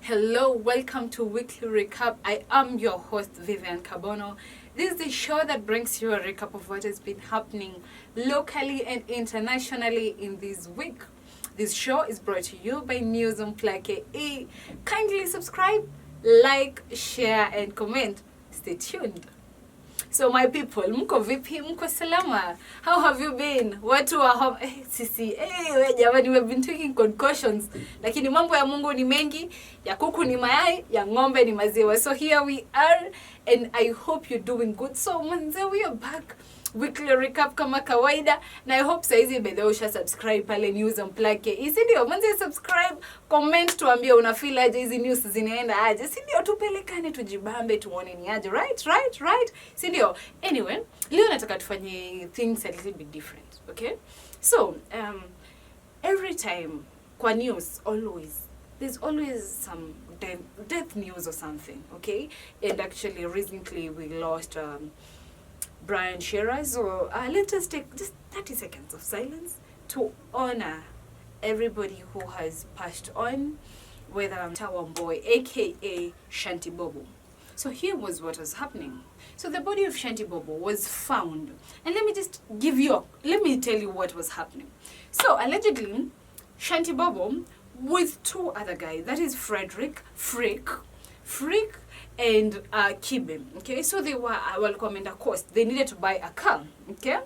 Hello, welcome to Weekly Recap. I am your host, Vivian Kabono. This is the show that brings you a recap of what has been happening locally and internationally in this week. This show is brought to you by NewsunplugKE. Kindly subscribe, like, share, and comment. Stay tuned. So my people, mko vipi? Mko salama? How have you been? Watu wa home, sisi, we jamani, we've been taking concussions. Lakini mambo ya Mungu ni mengi, ya kuku ni mayai, ya ng'ombe ni maziwa. So here we are, and I hope you're doing good. So manze, we are back. Weekly recap kama kawaida, na I hope saizi bedhe usha subscribe pale NewsunplugKE. Si ndio? Manze subscribe, comment tuambie una feel aje hizi news zinaenda aje. Si ndio? Tupelekane tujibambe tuone ni aje. Right? Si ndio? Anyway, leo nataka tufanye things a little bit different, okay? So, every time kwa news there's always some death news or something, okay? And actually recently we lost Brian Shearer. So let us take just 30 seconds of silence to honor everybody who has passed on, whether Tower Boy, aka Shanty Bobo. So here was what was happening. So the body of Shanty Bobo was found, and let me tell you what was happening. So allegedly, Shanty Bobo with two other guys, that is Freak, and Kibe, okay? So they were welcome in the coast. They needed to buy a car, okay?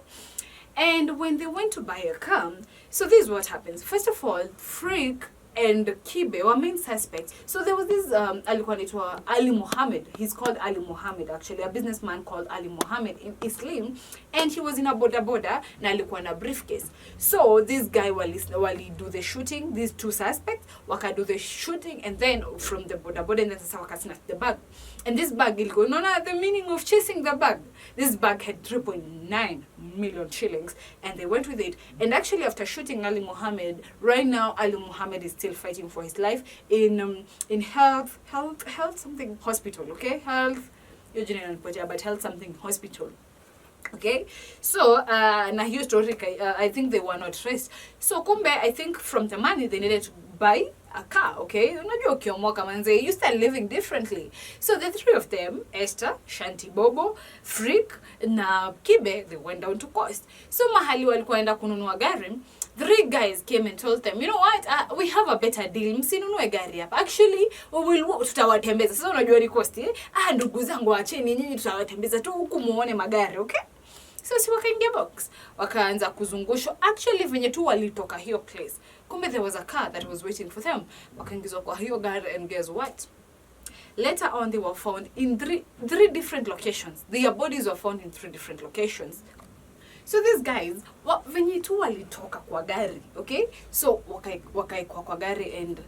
And when they went to buy a car, so this is what happens. First of all, Freak and Kibe were main suspects. So there was this Ali Muhammad. He's called Ali Muhammad, actually, a businessman called Ali Muhammad in Islam, and he was in a boda na alikuwa na briefcase. So this guy wali do the shooting, these two suspects waka do the shooting, and then from the boda and then waka snatch the bag. And this bag ilikuwa, the meaning of chasing the bag. This bag had 3.9 million shillings, and they went with it. And actually, after shooting Ali Muhammad, right now Ali Muhammad is still fighting for his life in health something hospital, okay? Health something hospital. Okay, so na hiyo story I think they were not traced. So kumbe, I think from the money they needed to buy a car, okay? Unajua ukiomoka manze, you start living differently. So the three of them, Esther, Shanty Bobo, Freak na Kibe, they went down to coast. So mahali walikuwa enda kununua gari, 3 guys came and told them, you know what, we have a better deal, msinunue gari hapa. Actually, tutawatembeza. Sasa unajua ni cost, ndugu zangu acheni nyinyi tutawatembeza tu huku muone magari, okay? So si wakaingia box, wakaanza kuzungushwa. Actually venye tu walitoka hiyo place, kumbe there was a car that was waiting for them. Wakaingizwa kwa hiyo gari, and guess what? Later on they were found in three different locations. Their bodies were found in 3 different locations. So these guys, venye tu walitoka kwa gari, okay? So wakai kwa gari, and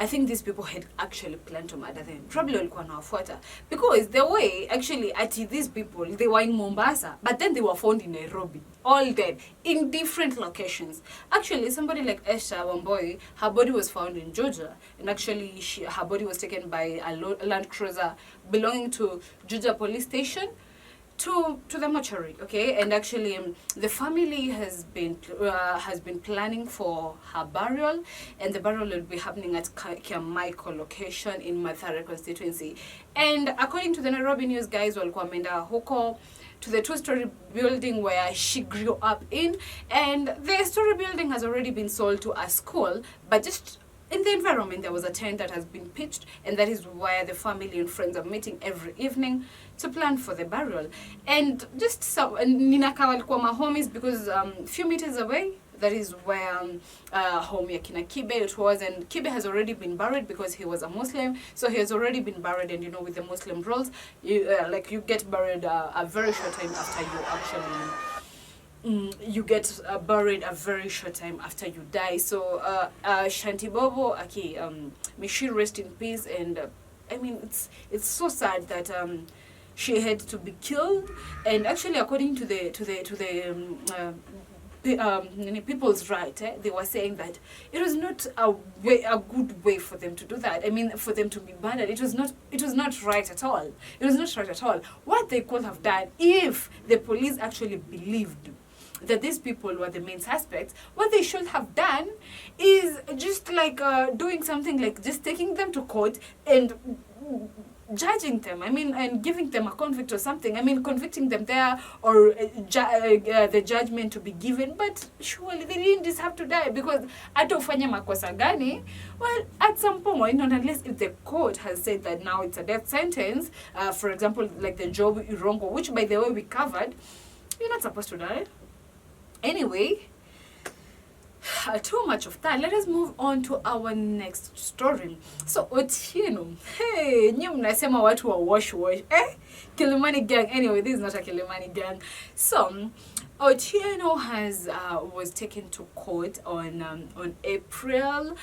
I think these people had actually planned to murder them. Probably walikuwa nawafuata. Because the way, actually, these people, they were in Mombasa, but then they were found in Nairobi, all dead, in different locations. Actually, somebody like Esther Wamboi, her body was found in Georgia, and actually her body was taken by a Land Cruiser belonging to Georgia Police Station to the mortuary, okay? And actually the family has been planning for her burial, and the burial will be happening at Michael location in Mathare constituency. And according to the Nairobi News guys, walikuwa wameenda huko to the 2-story building where she grew up in, and the story building has already been sold to a school, but just in the environment there was a tent that has been pitched, and that is where the family and friends are meeting every evening to plan for the burial. And just so ninaka walikuwa my homies, because few meters away that is where home ya kina Kibe it was, and Kibe has already been buried because he was a Muslim. So he has already been buried, and with the Muslim rules, you get buried a very short time after you actually you get buried a very short time after you die. So Shanty Bobo, may she rest in peace. And I mean, it's so sad that she had to be killed. And actually, according to the people's right, they were saying that it was not a good way for them to do that. I mean, for them to be murdered, it was not right at all. It was not right at all. What they could have done, if the police actually believed that these people were the main suspects, what they should have done is just like doing something like just taking them to court and judging them, and giving them a convict or something. Convicting them there, or the judgment to be given. But surely they didn't deserve to die, because hata ufanye makosa gani, well, at some point, not unless if the court has said that now it's a death sentence, for example, like the Job Irongo, which by the way we covered, you're not supposed to die. Anyway, too much of that. Let us move on to our next story. So Otieno, hey, nyi mnasema watu wa wash, Kilimani gang. Anyway, this is not a Kilimani gang. So Otieno was taken to court on 11 April.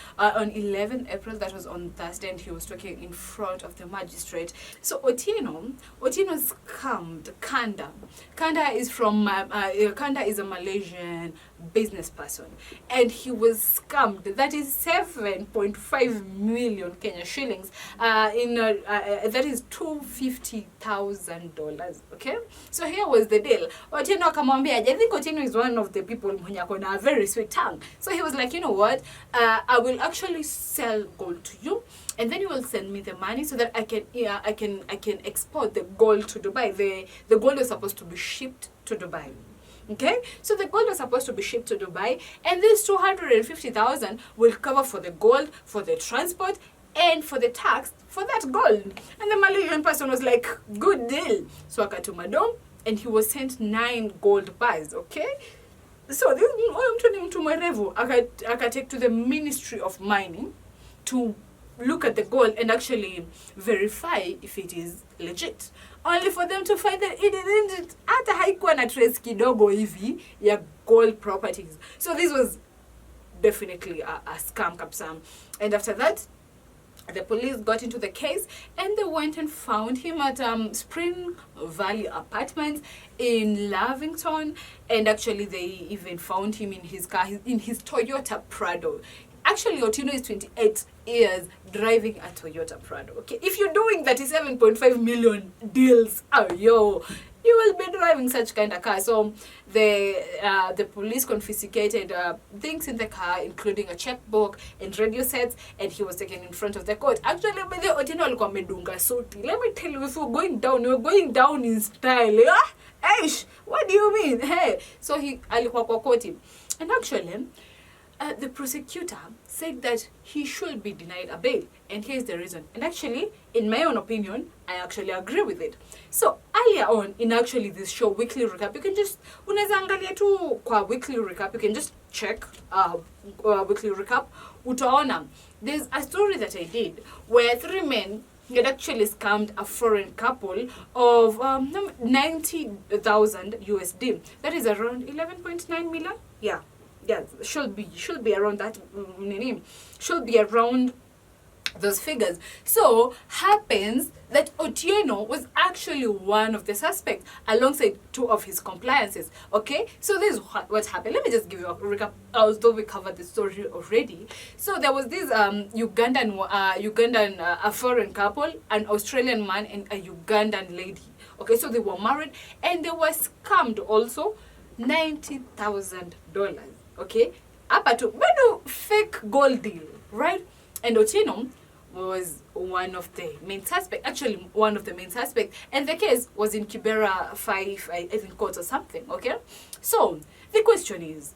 That was on Thursday, and he was talking in front of the magistrate. So Otieno scammed Kanda. Kanda is a Malaysian business person, and he was scammed. That is 7.5 million Kenya shillings. That is $250,000. Okay, so here was the deal. Otieno akamwambia, I think Otieno is one of the people mwenye akona a very sweet tongue. So he was like, you know what, I will actually sell gold to you, and then you will send me the money so that I can export the gold to Dubai. The gold was supposed to be shipped to Dubai. Okay, so the gold was supposed to be shipped to Dubai, and this 250,000 will cover for the gold, for the transport, and for the tax for that gold. And the Malaysian person was like, good deal. So akatuma dom, and he was sent 9 gold bars. Okay, so this mtu mwerevu akatake to the Ministry of Mining to look at the gold and actually verify if it is legit, only for them to find that it didn't, hata haikuwa na trace kidogo hivi ya gold properties. So this was definitely a scam kapsam. And after that, the police got into the case, and they went and found him at Spring Valley Apartments in Lavington, and actually they even found him in his car, in his Toyota Prado. Actually, Otieno is 28 years driving a Toyota Prado. Okay, if you're doing 37.5 million deals, you will be driving such kind of car. So the police confiscated things in the car, including a checkbook and radio sets, and he was taken in front of the court. Actually, by the Otieno alikuwa amedunga suti. Let me tell you, if you're going down in style. Eish, what do you mean? Hey, so he alikuwa kwa koti, and actually, the prosecutor said that he should be denied a bail, and here's the reason. And actually, in my own opinion, I actually agree with it. So earlier on in actually this show, Weekly Recap, you can just unaweza angalia tu kwa Weekly Recap, you can just check Weekly Recap. Utaona there's a story that I did where 3 men had actually scammed a foreign couple of 90,000 USD. That is around 11.9 million. Yeah, should be around that. Should be around those figures. So happens that Otieno was actually one of the suspects alongside 2 of his compliances. Okay, so this is what happened. Let me just give you a recap, although we covered the story already. So there was this Ugandan a foreign couple, an Australian man and a Ugandan lady. Okay, so they were married and they were scammed also $90,000. Okay, up to fake gold deal, right? And Otieno was one of the main suspects, and the case was in Kibera 5, I think, court or something. Okay, so the question is,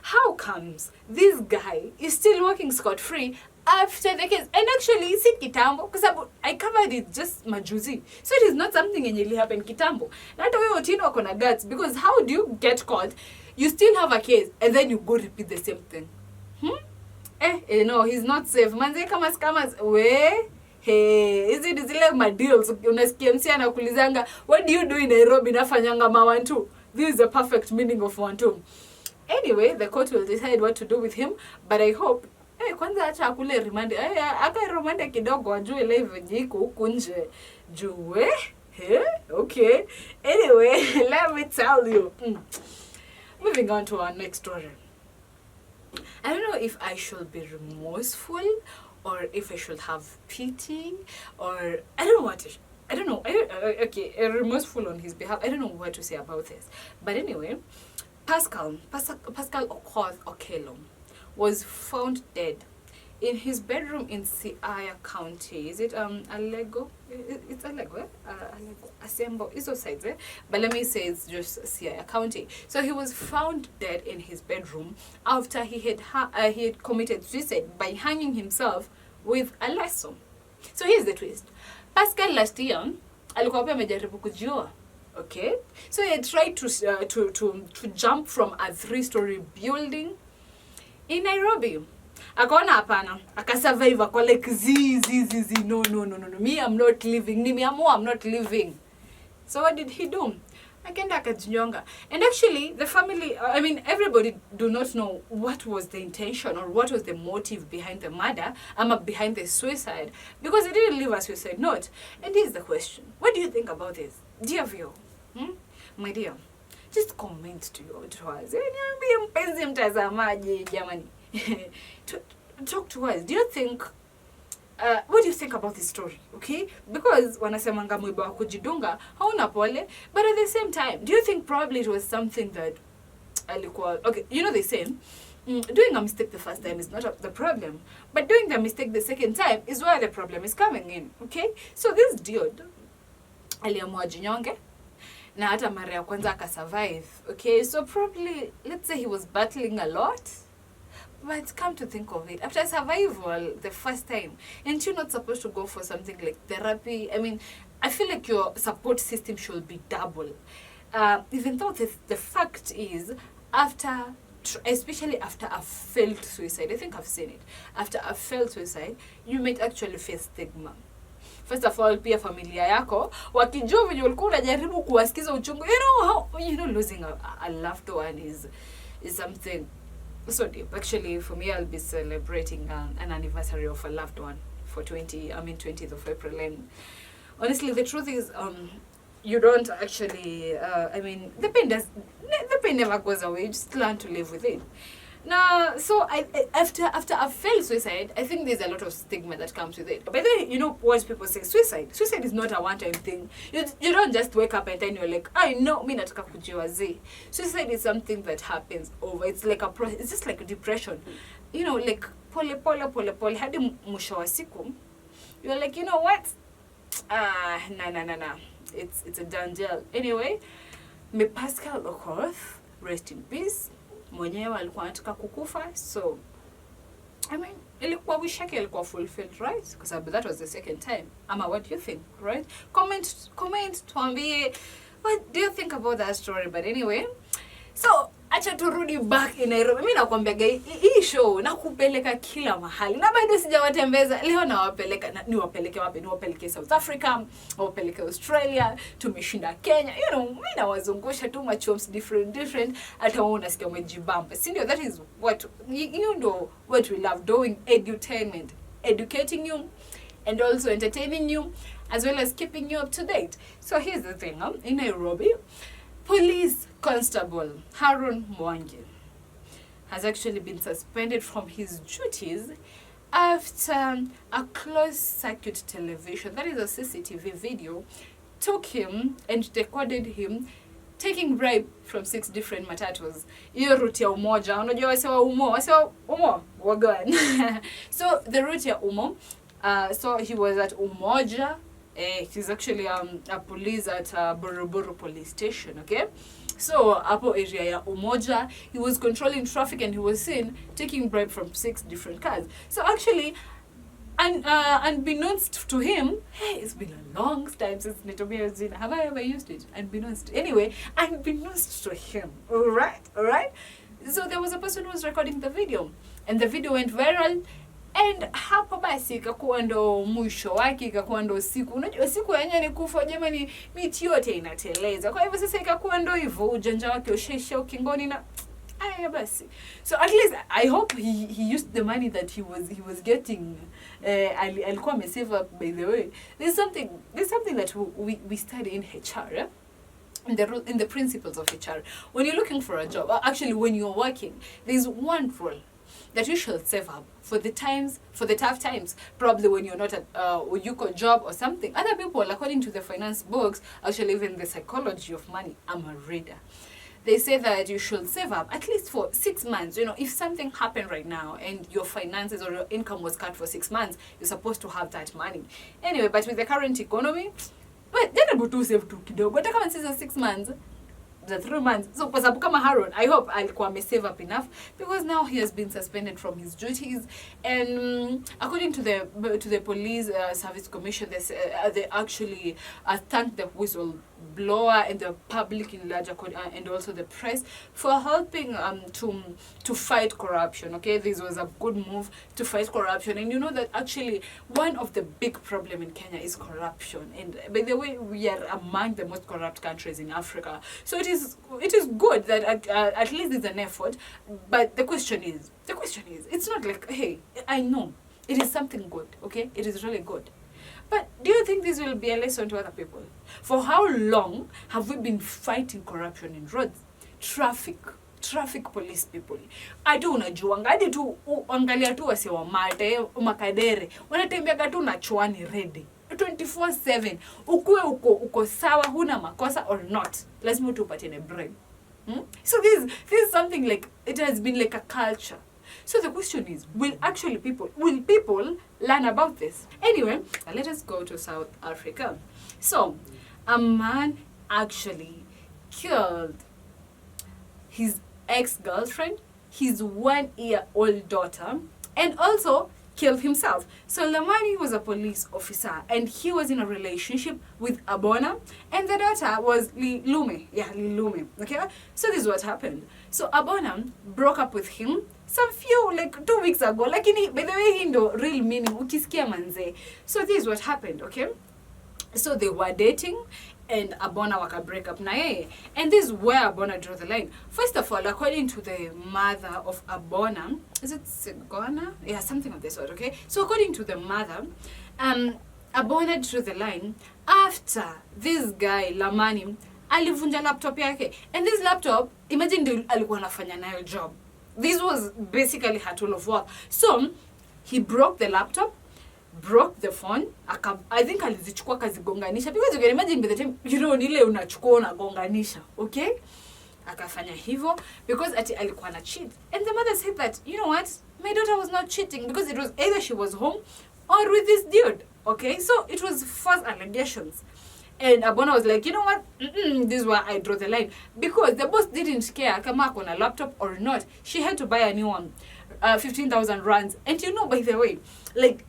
how comes this guy is still working scot-free after the case? And actually, it's kitambo, because I covered it just majuzi, so it is not something that really happened kitambo. Not way Otieno akona guts, because how do you get caught, you still have a case, and then you go repeat the same thing? No, he's not safe. Manze kama scammers, hey, is it zile madeals? Unasikia msi anakulizanga, what do you do in Nairobi? Nafanyanga mawantu. This is the perfect meaning of wantu. Anyway, the court will decide what to do with him, but I hope kwanza acha akule remand. Aka remand kidogo ajue live jiko huku nje. Jue? Okay. Anyway, let me tell you. Moving on to our next story. I don't know if I should be remorseful or if I should have pity, or I don't know what okay, remorseful on his behalf. I don't know what to say about this. But anyway, Pascal Otieno was found dead in his bedroom in Siaya County. Is it Alego? It's Alego, Alego, Asembo, it's those sides, but let me say it's just Siaya County. So he was found dead in his bedroom after he had committed suicide by hanging himself with a lasso. So here's the twist. Pascal last year alikuwa pia amejaribu kujiua. Okay? So he had tried to jump from a 3-story building in Nairobi. Akaona hapana, akasurvive, kwa like no, me I'm not living, I'm not living. So what did he do? Akaenda akajinyonga. And actually the family, I mean everybody do not know what was the intention or what was the motive behind the murder, behind the suicide, because he didn't leave a suicide note. And here's the question. What do you think about this? Dear viewer, my dear, just comment to us. Mpenzi mtazamaji jamani. Talk to us. Do you think what do you think about this story? Okay, because wanasemanga mwiba wa kujidunga hauna pole, but at the same time, do you think probably it was something that alikuwa, okay, you know they say doing a mistake the first time is not the problem, but doing the mistake the second time is where the problem is coming in. Okay, so this dude aliamua jinyonge na hata mara ya kwanza akasurvive. Okay, so probably let's say he was battling a lot. But come to think of it, after survival the first time, aren't you not supposed to go for something like therapy? I mean, I feel like your support system should be double. Even though the fact is, especially after a failed suicide, I think I've seen it. After a failed suicide, you might actually face stigma. First of all, pia familia yako wakijua venye ulikuwa unajaribu kuwasikiza uchungu. You know losing a loved one is something so deep. Actually, for me, I'll be celebrating an anniversary of a loved one for 20th of April. And honestly, the truth is, you don't actually, the pain never goes away. You just learn to live with it. Now, so after a failed suicide, I think there's a lot of stigma that comes with it. But then, you know, once people say suicide is not a one-time thing. You don't just wake up and then you're like, I know, mi nataka kujiua zi. Suicide is something that happens over. It's like a process. It's just like a depression. You know, like pole, hadi mwisho wa siku. You're like, you know what? Nah. It's a done deal. Anyway, may Pascal Otieno rest in peace. Mwenyewe alikuwa anataka kukufa, so I mean ilikuwa wish yake ilikuwa fulfilled, right? Because that was the second time. Ama, what do you think, right? Comment tuambie what do you think about that story. But anyway, so acha turudi back in Nairobi. Mimi nakwambia hii show nakupeleka kila mahali na bado sijawatembeza. Leo niwapeleke wapi? Niwapeleke South Africa, niwapeleke Australia, tumeshinda Kenya. You know, mimi nawazungusha tu machoms different hata wao unasikia umejibamba. Si ndio? That is what you know what we love doing, edutainment, educating you and also entertaining you as well as keeping you up to date. So here's the thing, in Nairobi, Police Constable Harun Mwangi has actually been suspended from his duties after a closed-circuit television, that is a CCTV video, took him and recorded him taking bribe from 6 different matatus. Hiyo route ya Umoja, unajua wasewa Umo, wagwan. So the route ya Umo, so he was at Umoja. He's actually a police at Buruburu police station, okay? So, apo area ya Umoja, he was controlling traffic and he was seen taking bribe from 6 different cars. So actually, unbeknownst to him, hey, it's been a long time since Nitomia Zina. Have I ever used it? Anyway, unbeknownst to him, alright? So there was a person who was recording the video, and the video went viral. And hapo basi ikakuwa ndo mwisho wake, ikakuwa ndo siku. Unajua siku yenyewe ni kufa jamani, miti yote inateleza. Kwa hivyo sasa ikakuwa ndo hivyo ujanja wake ushaisha ukingoni na aya basi. So at least I hope he used the money that he was getting. Alikuwa amesave up, by the way. There's something that we study in HR, yeah? In the principles of HR. When you're looking for a job, or actually when you're working, there's one rule that you should save up for the tough times, probably when you're not at you got job or something. Other people, according to the finance books, actually even the psychology of money, I'm a reader. they say that you should save up at least for 6 months. You know, if something happened right now and your finances or your income was cut for 6 months, you're supposed to have that money. Anyway, but with the current economy, but then about to save 2 kidogo. But I can't say 6 months. The 3 months. So kwa sababu kama Haron, I hope alikuwa save up enough, because now he has been suspended from his duties. And according to the police service commission, they actually thanked the whistleblower and the public in large, and also the press, for helping to fight corruption. Okay, this was a good move to fight corruption. And you know that actually one of the big problem in Kenya is corruption. And by the way, we are among the most corrupt countries in Africa. So it is good that at least it's an effort. But the question is, it's not like, hey, I know it is something good. Okay, it is really good. But do you think this will be a lesson to other people? For how long have we been fighting corruption in roads, traffic police people? Hadi unajuanga, hadi tu angalia tu wase wa Mate, Makadere, wanatembea tu na chwani ready 24/7. Uko sawa, huna makosa or not, lazima tupate a brain. So this is something like, it has been like a culture. So the question is, will people learn about this? Anyway, let us go to South Africa. So a man actually killed his ex-girlfriend, his 1-year-old daughter, and also killed himself. So Lamani was a police officer, and he was in a relationship with Abona, and the daughter was Lilume. Yeah, Lilume. Okay? So this is what happened. So Abona broke up with him some few, like 2 weeks ago. Like, by the way, hindo real meaning, ukisikia manze. So this is what happened, okay? So they were dating, and Abona waka break up na yeye. And this is where Abona drew the line. First of all, according to the mother of Abona, is it Sigona? Yeah, something of this sort, okay? So according to the mother, Abona drew the line after this guy, Lamani, alivunja laptop yake. And this laptop, imagine alikuwa anafanya nayo job. This was basically her tool of work. So he broke the laptop, broke the phone. I think alizichukua kazigonganisha, because you can imagine by the time, you know, nile unachukua unagonganisha, okay? Akafanya hivyo because ati alikuwa na cheat. And the mother said that, you know what, my daughter was not cheating, because it was either she was home or with this dude, okay? So it was false allegations. And Abona was like, you know what, this is where I draw the line. Because the boss didn't care kama ako na laptop or not. She had to buy a new one, 15,000 rands. And you know, by the way, like,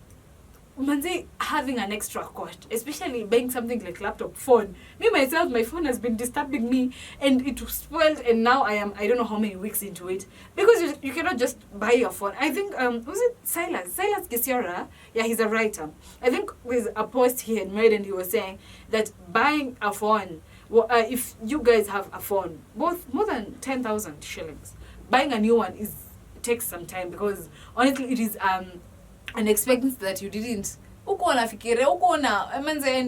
manze, having an extra cost, especially buying something like laptop, phone. Me, myself, my phone has been disturbing me, and it was spoiled, and now I don't know how many weeks into it. Because you cannot just buy your phone. I think, was it Silas Kisiora? Yeah, he's a writer. I think there's a post he had made, and he was saying that buying a phone, if you guys have a phone, both more than 10,000 shillings, buying a new one takes some time, because honestly, it is an expectancy that you didn't. And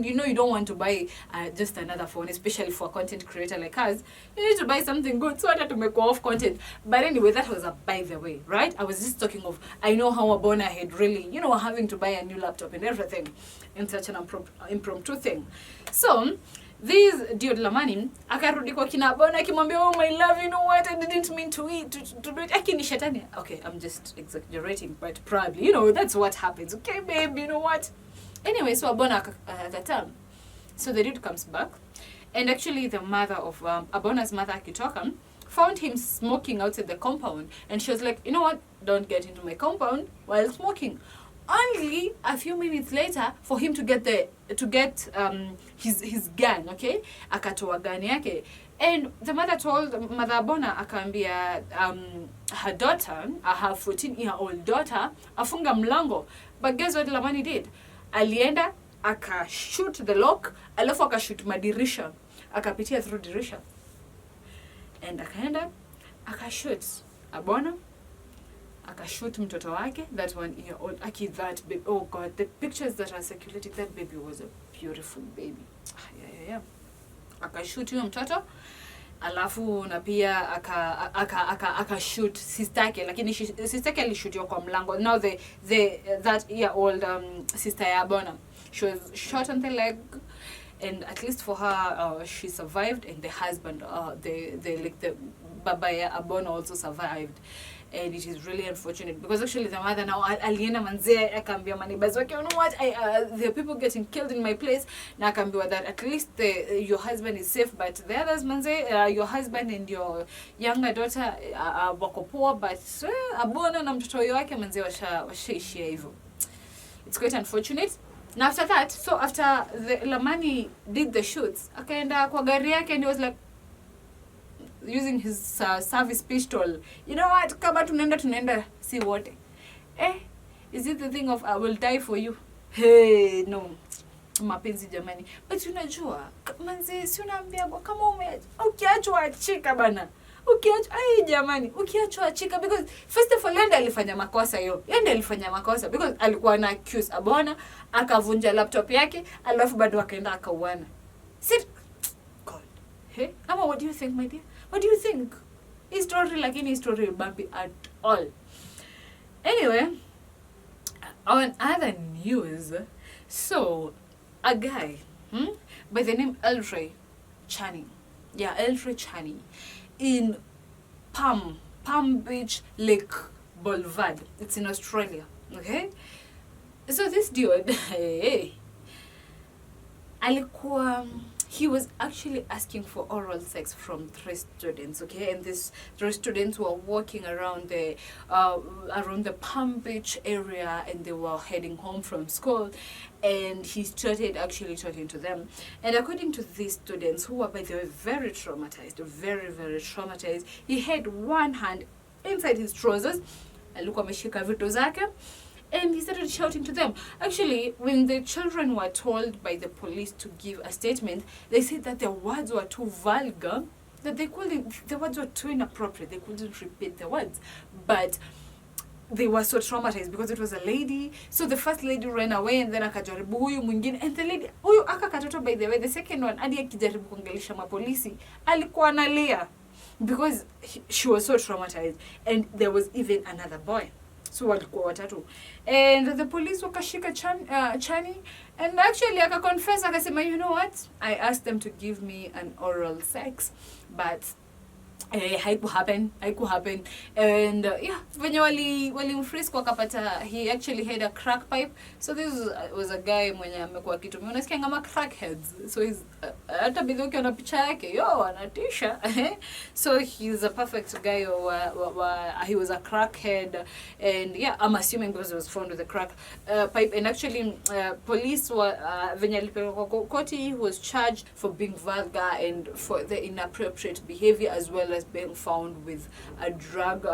you know you don't want to buy just another phone, especially for a content creator like us. You need to buy something good so that to make off content. But anyway, that was a by the way, right? I was just talking of, I know how Abona had really, you know, having to buy a new laptop and everything in such an impromptu thing. So this dude Lamani akarudi kwa kina Abona akimwambia, oh my love, you know what, I didn't mean to do it. Akini shetani. Okay, I'm just exaggerating, but probably, you know, that's what happens. Okay, babe, you know what? Anyway, so Abona at that time. So the dude comes back, and actually the mother of Abona's mother, Akitoka, found him smoking outside the compound, and she was like, you know what, don't get into my compound while smoking. Only a few minutes later for him to get his gun, okay? Akatoa gun yake. And the mother told Mother Abona akaambia her daughter, her 14-year-old daughter, afunga mlango. But guess what Lamani did? Alienda akashoot the lock, alafu akashoot madirisha, akapitia through dirisha. And akaenda akashoot Abona, akashoot mtoto wake, that 1-year-old. That baby, oh God, the pictures that are circulating, that baby was a beautiful baby. Yeah. Akashoot huyo mtoto, alafu na pia akashoot sistake, lakini sistake alishootiwa kwa mlango. Now that year-old sister ya Abona, she was shot on the leg, and at least for her, she survived, and the husband, the Babaya Abona also survived. And it is really unfortunate because actually the mother now aliena manzee akaambia maneighbors wake, you know what, there are people getting killed in my place, na akaambiwa that at least your husband is safe, but the others manzee, your husband and your younger daughter wako poa, but Abona na mtoto wake manzee washaishia hivyo. It's quite unfortunate. Na after that, so after the Lamani did the shoots, akaenda kwa gari yake and he was like using his service pistol. You know what? Kama tunaenda si wote. Is it the thing of I will die for you? Hey, no. Mapenzi jamani. But unajua, manzi si unaambia kama ukiachwa achika bana. Jamani, ukiachwa achika, because first of all yenda alifanya makosa hiyo. Yenda alifanya makosa because alikuwa na accuse Abona, akavunja laptop yake, alafu bado akaenda akauana. Sit God. Hey, Ama, what do you think, my dear? What do you think? History lakini history bumpy at all. Anyway, on other news, so a guy by the name Elfrey Channing. Yeah, Elfrey Channing in Palm Beach Lake Boulevard. It's in Australia. Okay? So this dude, alikuwa he was actually asking for oral sex from 3 students, okay? And these 3 students were walking around the Palm Beach area, and they were heading home from school, and he started actually talking to them. And according to these students, who were by the way very traumatized, very, very traumatized, he had one hand inside his trousers, alikuwa ameshika vitu zake, and he started shouting to them. Actually, when the children were told by the police to give a statement, they said that the words were too vulgar, that the words were too inappropriate, they couldn't repeat the words. But they were so traumatized because it was a lady. So the first lady ran away, and then akajaribu huyu mwingine, and the lady huyu aka katoto, by the way, the second one hadi akijaribu kuongelesha mapolisi alikuwa analia because she was so traumatized. And there was even another boy. So walikuwa watatu, and the police wakashika Chani, and actually akaconfess, akasema, you know what, I asked them to give me an oral sex, but haiku happen. And yeah, venye walimfrisk wakapata he actually had a crack pipe. So this was a guy mwenye amekuwa kitumia, unasikia kama crackheads. So he's hata bidhoki na picha yake yo anatisha. So he's a perfect guy. He was a crackhead, and yeah, I'm assuming because he was found with a crack pipe. And actually police were venye alipelekwa koti, he was charged for being vulgar and for the inappropriate behavior, as well as being found with a drug.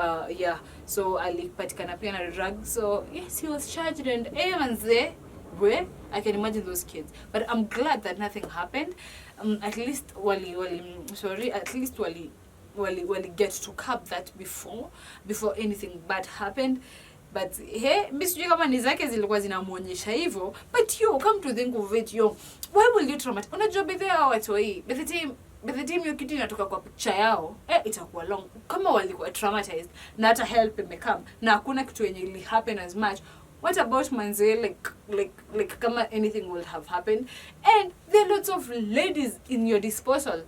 So alipatikana pia na drug. So yes, he was charged, and manze, I can imagine those kids. But I'm glad that nothing happened. At least wali get to curb that before anything bad happened. But hey, misujui kama ni zake zilikuwa zinamuonyesha hivyo. But yo, come to think of it, yo, why will you traumatize? Unajua by the way, by the time yo kitu inatoka kwa picture yao, itakuwa long. Kama walikuwa traumatized, na hata help imekam, na hakuna kitu yenye ili happen as much. What about manze, like kama anything will have happened? And there are lots of ladies in your disposal.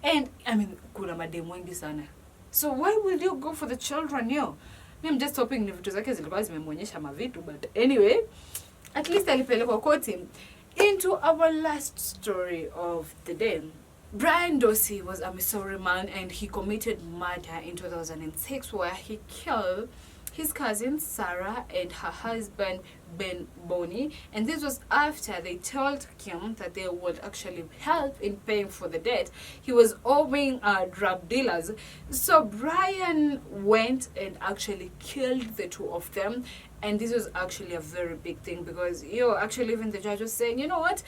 And I mean, kuna mademu wengi sana. So why will you go for the children, yo? I'm just hoping ni vitu zake zilikuwa zimemuonyesha mavitu, but anyway, at least alipelekwa koti. Into our last story of the day. Brian Dossy was a Missouri man, and he committed murder in 2006 where he killed his cousin Sarah and her husband Ben Boney, and this was after they told him that they would actually help in paying for the debt he was owing drug dealers. So Brian went and actually killed the two of them, and this was actually a very big thing because actually even the judge was saying, you know what,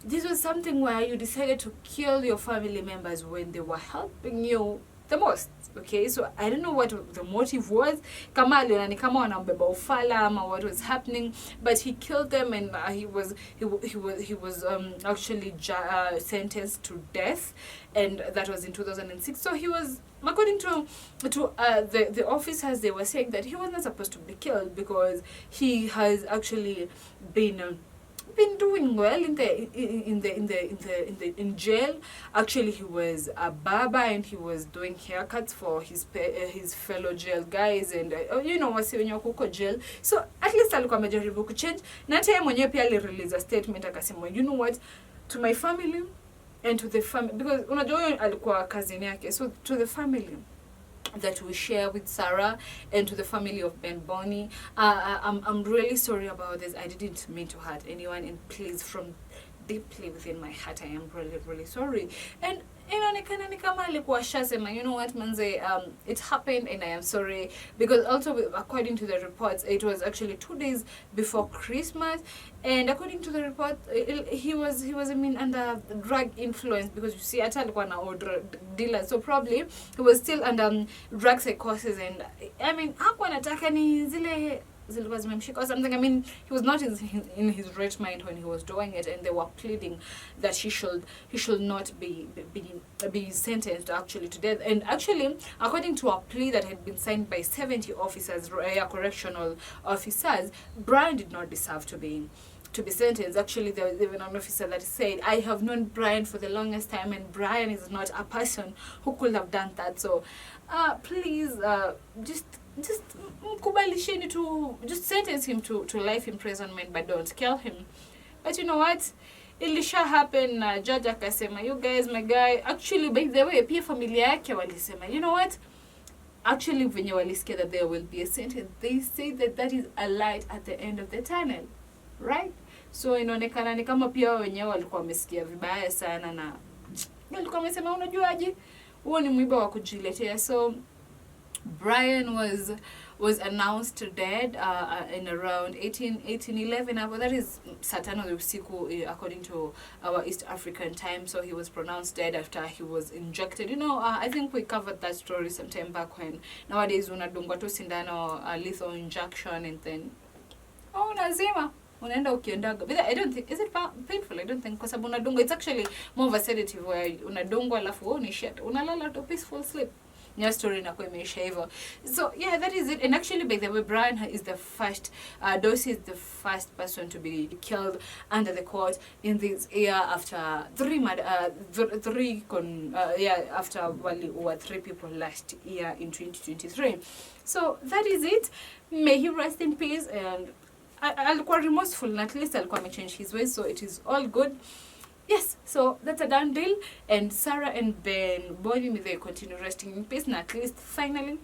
this was something where you decided to kill your family members when they were helping you the most. Okay, so I don't know what the motive was. Kama aliona ni kama wanambeba ufala ama what was happening, but he killed them, and he was actually sentenced to death, and that was in 2006. So he was, according to the officers, they were saying that he was not supposed to be killed because he has actually been been doing well in jail. Actually, he was a barber and he was doing haircuts for his fellow jail guys, and wasi wenye wako huko jail. So at least alikuwa amejaribu kuchange, na hata yeye mwenyewe pia alirelease a statement akasema, you know what, to my family and to the family, because unajua alikuwa cousin yake, so to the family that we share with Sarah and to the family of Ben Bonnie, I'm really sorry about this. I didn't mean to hurt anyone, and please, from deeply within my heart, I am really, really sorry. And inaonekana ni kama alikuwa shasema, you know what manze, it happened and I am sorry, because also according to the reports, it was actually 2 days before Christmas, and according to the report, he was I mean under drug influence, because you see hata alikuwa na dealer, so probably he was still under drug psychosis, and I mean hakuwa anataka ni zile zilikuwa zimemshika or something. I mean, he was not in his right mind when he was doing it, and they were pleading that he should not be sentenced actually to death. And actually, according to a plea that had been signed by 70 officers, correctional officers, Brian did not deserve to be sentenced. Actually, there was even an officer that said, I have known Brian for the longest time, and Brian is not a person who could have done that. So please, just mkubalisheni to just sentence him to life imprisonment, but don't kill him. But you know what, ilisha happen. Judge akasema, you guys, my guy, actually by the way pia familia yake walisema, you know what, actually venye walisikia that there will be a sentence, they say that is a light at the end of the tunnel, right? So inaonekana ni kama pia wenyewe walikuwa wamesikia vibaya sana, na walikuwa wamesema, unajuaje, huo ni mwiba wa kujiletea. So Brian was announced dead in around 1811. That is Satano the usiku, according to our East African time. So he was pronounced dead after he was injected. I think we covered that story sometime back, when nowadays unadungwa tu sindano, lethal injection, and then unazima unaenda ukiendaga. But I don't think, is it painful? I don't think, kwa sababu unadungwa, it's actually more of a sedative where unadungwa alafu ni shit, unalala to peaceful sleep. Your story na imeisha hivyo. So yeah, that is it. And actually, by the way, Brian is the first, Dossy is the first person to be killed under the court in this year, after after wali over 3 people last year in 2023. So that is it. May he rest in peace, and alikuwa remorseful, and at least alikuwa amechange his ways, so it is all good. Yes, so that's a done deal, and Sarah and Ben Bonnie, may they continue resting in peace, and at least finally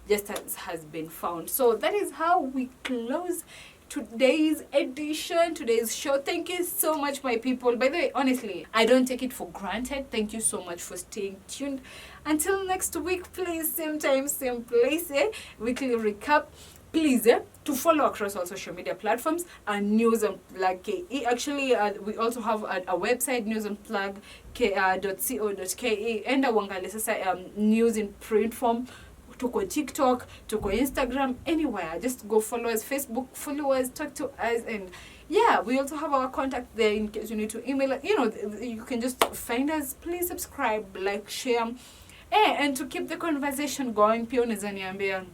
justice has been found. So that is how we close today's edition, today's show. Thank you so much, my people. By the way, honestly, I don't take it for granted. Thank you so much for staying tuned. Until next week, please, same time, same place, weekly recap. Please, to follow across all social media platforms, and NewsunplugKE. Actually, we also have a website, NewsunplugKE.co.ke, and news in print form. Tuko TikTok, tuko Instagram, anywhere. Just go follow us, Facebook, follow us, talk to us, and yeah, we also have our contact there in case you need to email us. You can just find us. Please subscribe, like, share, and to keep the conversation going, pia unaweza niambia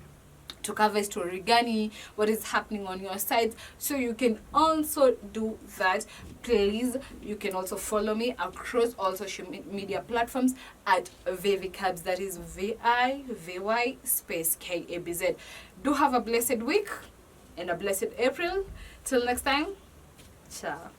to cover story gani, what is happening on your side. So you can also do that. Please, you can also follow me across all social media platforms at VivyCabs. That is VIVY space KABZ. Do have a blessed week and a blessed April. Till next time, ciao.